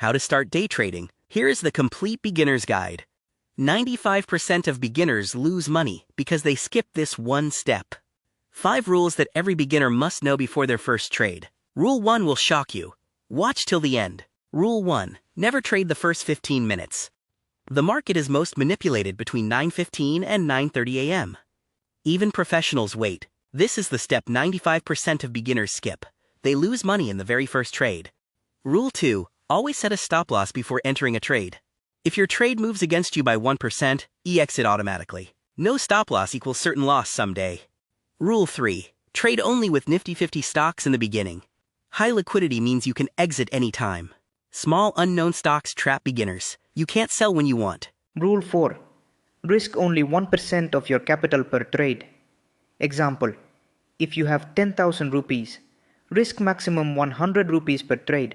How to start day trading. Here is the complete beginner's guide. 95% of beginners lose money because they skip this one step. 5 rules that every beginner must know before their first trade. Rule 1 will shock you. Watch till the end. Rule 1. Never trade the first 15 minutes. The market is most manipulated between 9:15 and 9:30 a.m. Even professionals wait. This is the step 95% of beginners skip. They lose money in the very first trade. Rule 2. Always set a stop loss before entering a trade. If your trade moves against you by 1%, exit automatically. No stop loss equals certain loss someday. Rule 3. Trade only with Nifty 50 stocks in the beginning. High liquidity means you can exit anytime. Small unknown stocks trap beginners. You can't sell when you want. Rule 4. Risk only 1% of your capital per trade. Example, if you have 10,000 rupees, risk maximum 100 rupees per trade.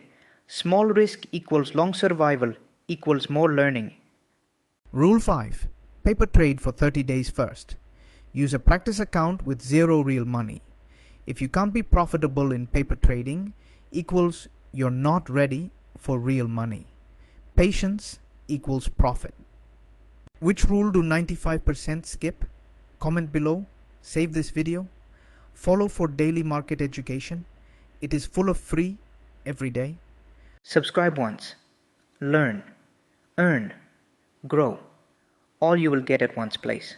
Small risk equals long survival equals more learning. Rule 5. Paper trade for 30 days first. Use a practice account with zero real money. If you can't be profitable in paper trading, equals you're not ready for real money. Patience equals profit. Which rule do 95% skip? Comment below, save this video, follow for daily market education. It is full of free every day. Subscribe once. Learn, earn, grow. All you will get at one's place.